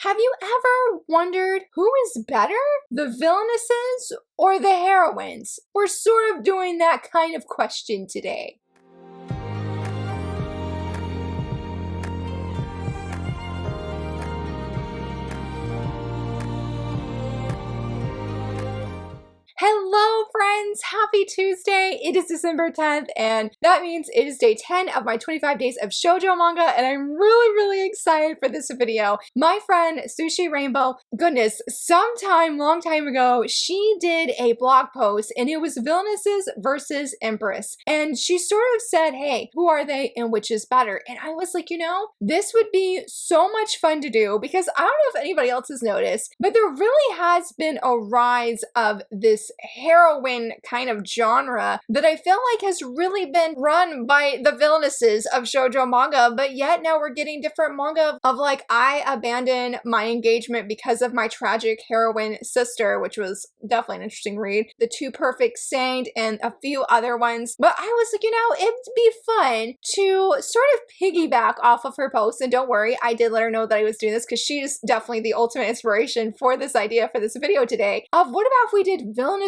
Have you ever wondered who is better, the villainesses or the heroines? We're sort of doing that kind of question today. Hello friends, happy Tuesday. It is December 10th and that means it is day 10 of my 25 days of shoujo manga and I'm really excited for this video. My friend Sushi Rainbow, goodness, long time ago, she did a blog post and it was Villainesses versus Empress. And she sort of said, hey, who are they and which is better? And I was like, you know, this would be so much fun to do because I don't know if anybody else has noticed, but there really has been a rise of this heroine kind of genre that I feel like has really been run by the villainesses of shoujo manga, but yet now we're getting different manga of like, I abandoned my engagement because of my tragic heroine sister, which was definitely an interesting read, The Two Perfect Saint, and a few other ones. But I was like, you know, it'd be fun to sort of piggyback off of her post, and don't worry, I did let her know that I was doing this because she's definitely the ultimate inspiration for this idea for this video today, of what about if we did villainesses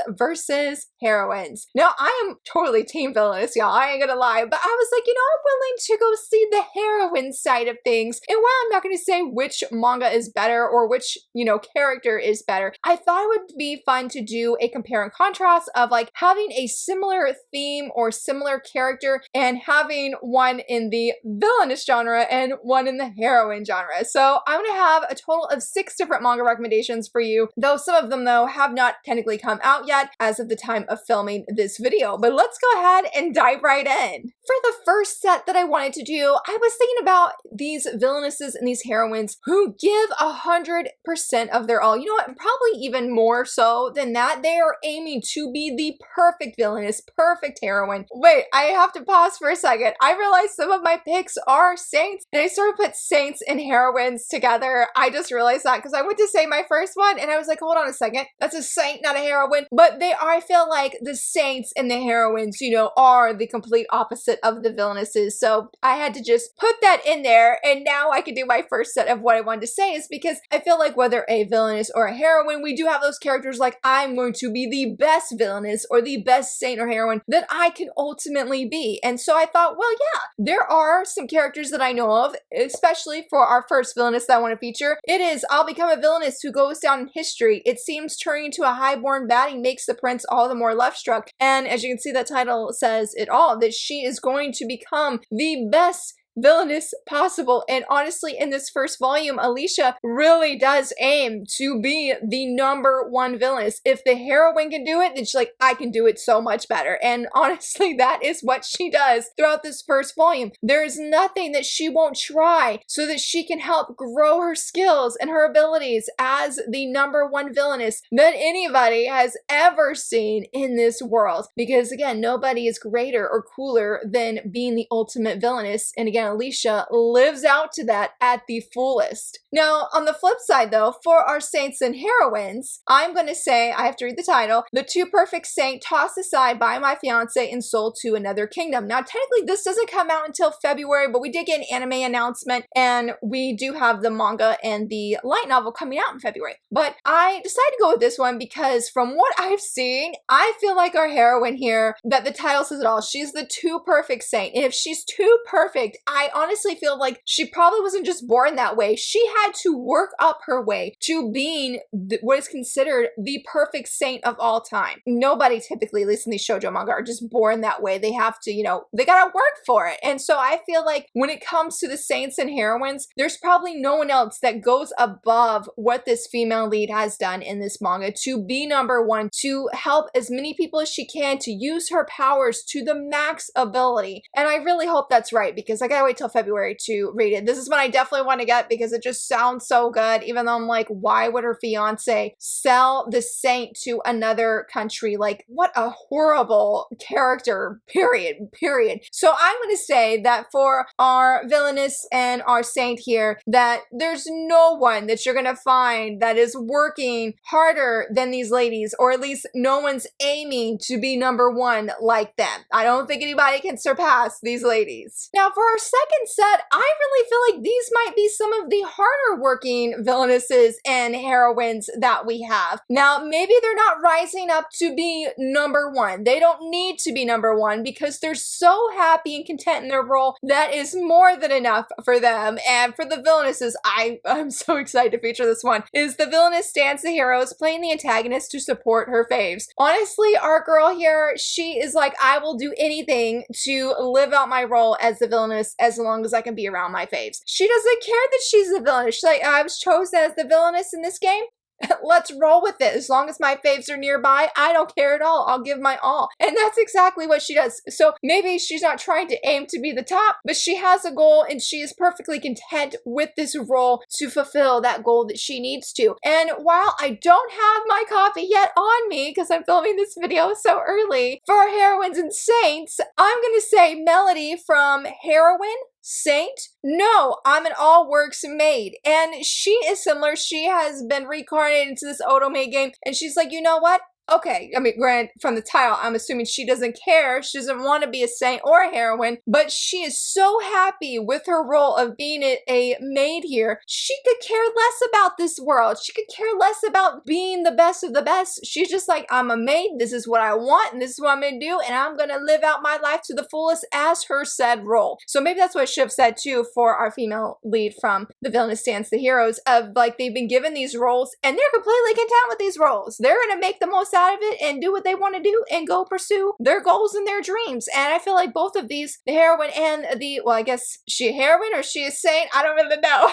versus heroines. Now, I am totally team villainess, y'all, I ain't gonna lie, but I was like, you know, I'm willing to go see the heroine side of things. And while I'm not gonna say which manga is better or which, you know, character is better, I thought it would be fun to do a compare and contrast of like having a similar theme or similar character and having one in the villainous genre and one in the heroine genre. So I'm gonna have a total of 6 different manga recommendations for you, though some of them though have not technically come out yet as of the time of filming this video. But let's go ahead and dive right in. For the first set that I wanted to do, I was thinking about these villainesses and these heroines who give 100% of their all. You know what? Probably even more so than that. They are aiming to be the perfect villainess, perfect heroine. Wait, I have to pause for a second. I realized some of my picks are saints, and I sort of put saints and heroines together. I just realized that because I went to say my first one, and I was like, hold on a second. That's a saint, not a heroine. But they are, I feel like the saints and the heroines, you know, are the complete opposite of the villainesses. So I had to just put that in there, and now I can do my first set of what I wanted to say is because I feel like whether a villainess or a heroine, we do have those characters like I'm going to be the best villainess or the best saint or heroine that I can ultimately be. And so I thought, well, yeah, there are some characters that I know of, especially for our first villainess that I want to feature. It is, I'll become a villainess who goes down in history. It seems turning into a highborn baddie makes the prince all the more love-struck. And as you can see, that title says it all, that she is going to become the best villainous possible. And honestly, in this first volume, Alicia really does aim to be the #1 villainess. If the heroine can do it, then she's like, I can do it so much better. And honestly, that is what she does throughout this first volume. There is nothing that she won't try so that she can help grow her skills and her abilities as the #1 villainess that anybody has ever seen in this world. Because again, nobody is greater or cooler than being the ultimate villainess. And again, Alicia lives out to that at the fullest. Now, on the flip side though, for our saints and heroines, I'm going to say, I have to read the title, The Two Perfect Saint Tossed Aside by My Fiance and Sold to Another Kingdom. Now, technically this doesn't come out until February, but we did get an anime announcement and we do have the manga and the light novel coming out in February. But I decided to go with this one because from what I've seen, I feel like our heroine here, that the title says it all, she's the Two Perfect Saint. And if she's too perfect, I honestly feel like she probably wasn't just born that way. She had to work up her way to being what is considered the perfect saint of all time. Nobody typically, at least in these shoujo manga, are just born that way. They have to, you know, they gotta work for it. And so I feel like when it comes to the saints and heroines, there's probably no one else that goes above what this female lead has done in this manga to be #1, to help as many people as she can, to use her powers to the max ability. And I really hope that's right because I gotta wait till February to read it. This is one I definitely want to get because it just sounds so good, even though I'm like, why would her fiance sell the saint to another country? Like, what a horrible character, period. So I'm going to say that for our villainess and our saint here, that there's no one that you're going to find that is working harder than these ladies, or at least no one's aiming to be #1 like them. I don't think anybody can surpass these ladies. Now for our second set, I really feel like these might be some of the harder working villainesses and heroines that we have. Now, maybe they're not rising up to be number one. They don't need to be number one because they're so happy and content in their role. That is more than enough for them. And for the villainesses, I'm so excited to feature this one, is the villainess stands the heroes, playing the antagonist to support her faves. Honestly, our girl here, she is like, I will do anything to live out my role as the villainess as long as I can be around my faves. She doesn't care that she's the villainess. She's like, I was chosen as the villainess in this game. Let's roll with it. As long as my faves are nearby, I don't care at all. I'll give my all. And that's exactly what she does. So maybe she's not trying to aim to be the top, but she has a goal and she is perfectly content with this role to fulfill that goal that she needs to. And while I don't have my copy yet on me, because I'm filming this video so early, for our heroines and saints, I'm going to say Melody from Heroine, Saint? No, I'm an all works maid. And she is similar. She has been reincarnated into this Otome game. And she's like, you know what? Okay, I mean, granted, from the title, I'm assuming she doesn't care. She doesn't want to be a saint or a heroine, but she is so happy with her role of being a maid here. She could care less about this world. She could care less about being the best of the best. She's just like, I'm a maid. This is what I want, and this is what I'm going to do, and I'm going to live out my life to the fullest as her said role. So maybe that's what I should have said, too, for our female lead from The Villainess Stands the Heroes, of, like, they've been given these roles, and they're completely content with these roles. They're going to make the most out of it and do what they want to do and go pursue their goals and their dreams. And I feel like both of these, the heroine and the, well, I guess she a heroine or she a saint, I don't really know.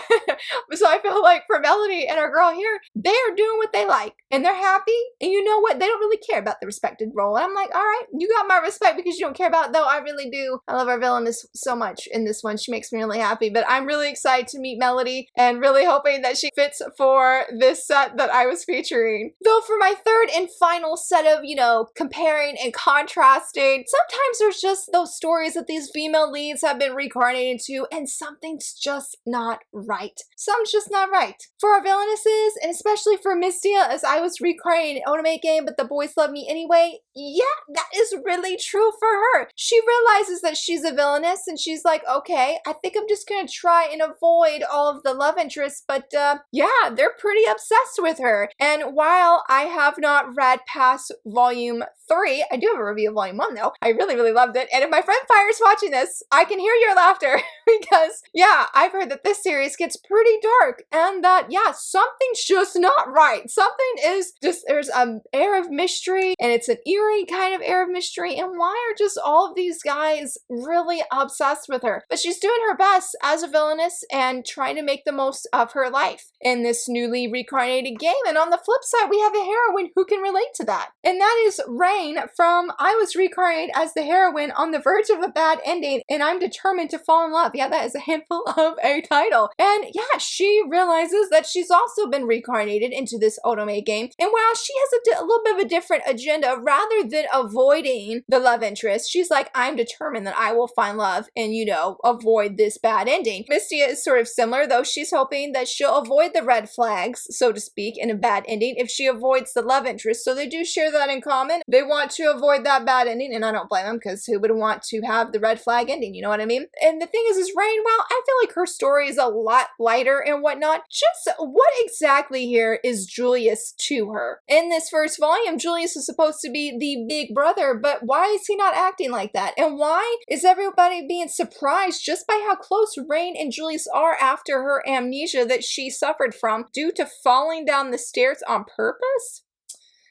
So I feel like for Melody and our girl here, they are doing what they like and they're happy, and you know what, they don't really care about the respected role. And I'm like, all right, you got my respect because you don't care about it, though I really do. I love our villainess so much in this one. She makes me really happy, but I'm really excited to meet Melody and really hoping that she fits for this set that I was featuring. Though for my third and final set of, you know, comparing and contrasting, sometimes there's just those stories that these female leads have been reincarnated into and something's just not right. Something's just not right. For our villainesses, and especially for Mistia, as I was reincarnated in Otome game, but the boys love me anyway, yeah, that is really true for her. She realizes that she's a villainess and she's like, okay, I think I'm just gonna try and avoid all of the love interests, but yeah, they're pretty obsessed with her. And while I have not read past volume 3, I do have a review of volume 1 though. I really, really loved it. And if my friend Fire's watching this, I can hear your laughter because yeah, I've heard that this series gets pretty dark and that, yeah, something's just not right. Something is just, there's an air of mystery and it's an eerie kind of air of mystery. And why are just all of these guys really obsessed with her? But she's doing her best as a villainess and trying to make the most of her life in this newly reincarnated game. And on the flip side, we have a heroine who can relate to that. And that is Rain from I was reincarnated as the heroine on the verge of a bad ending and I'm determined to fall in love. Yeah, that is a handful of a title. And yeah, she realizes that she's also been reincarnated into this Otome game. And while she has a little bit of a different agenda, rather than avoiding the love interest, she's like, I'm determined that I will find love and, you know, avoid this bad ending. Mistia is sort of similar, though she's hoping that she'll avoid the red flags, so to speak, in a bad ending if she avoids the love interest. So they do share that in common. They want to avoid that bad ending, and I don't blame them because who would want to have the red flag ending, you know what I mean? And the thing is Rain, well, I feel like her story is a lot lighter and whatnot. Just what exactly here is Julius to her? In this first volume, Julius is supposed to be the big brother, but why is he not acting like that? And why is everybody being surprised just by how close Rain and Julius are after her amnesia that she suffered from due to falling down the stairs on purpose?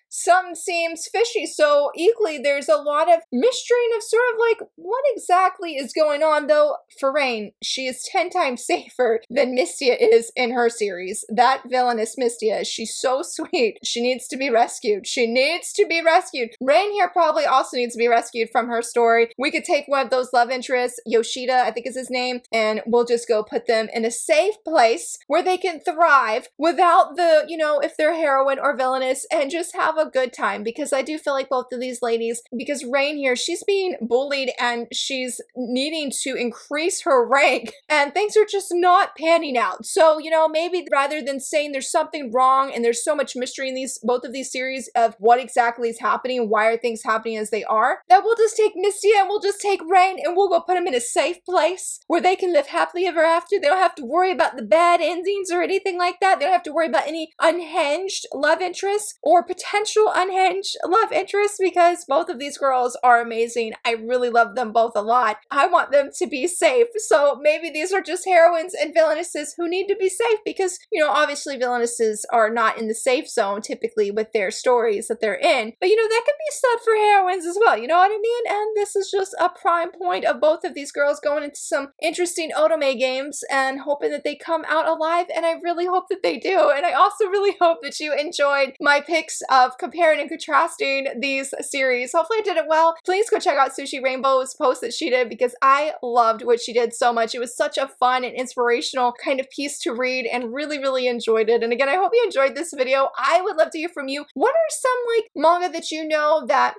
Something seems fishy. So equally, there's a lot of mystery and of sort of like, what exactly is going on? Though for Rain, she is 10 times safer than Mistia is in her series. That villainous Mistia, she's so sweet. She needs to be rescued. She needs to be rescued. Rain here probably also needs to be rescued from her story. We could take one of those love interests, Yoshida, I think is his name, and we'll just go put them in a safe place where they can thrive without the, you know, if they're heroine or villainous, and just have a a good time, because I do feel like both of these ladies, because Rain here, she's being bullied and she's needing to increase her rank and things are just not panning out. So, you know, maybe rather than saying there's something wrong and there's so much mystery in both of these series of what exactly is happening, why are things happening as they are, that we'll just take Misty and we'll just take Rain and we'll go put them in a safe place where they can live happily ever after. They don't have to worry about the bad endings or anything like that. They don't have to worry about any unhinged love interests or potential unhinged love interests, because both of these girls are amazing. I really love them both a lot. I want them to be safe. So maybe these are just heroines and villainesses who need to be safe, because, you know, obviously villainesses are not in the safe zone typically with their stories that they're in. But, you know, that could be said for heroines as well. You know what I mean? And this is just a prime point of both of these girls going into some interesting otome games and hoping that they come out alive. And I really hope that they do. And I also really hope that you enjoyed my picks of comparing and contrasting these series. Hopefully I did it well. Please go check out Sushi Rainbow's post that she did, because I loved what she did so much. It was such a fun and inspirational kind of piece to read, and really, really enjoyed it. And again, I hope you enjoyed this video. I would love to hear from you. What are some like manga that you know that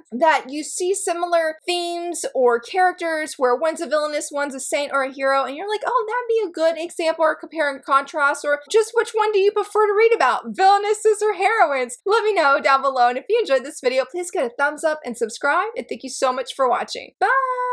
you see similar themes or characters where one's a villainess, one's a saint or a hero, and you're like, oh, that'd be a good example or compare and contrast, or just which one do you prefer to read about, villainesses or heroines? Let me know down below. And if you enjoyed this video, please give it a thumbs up and subscribe. And thank you so much for watching. Bye!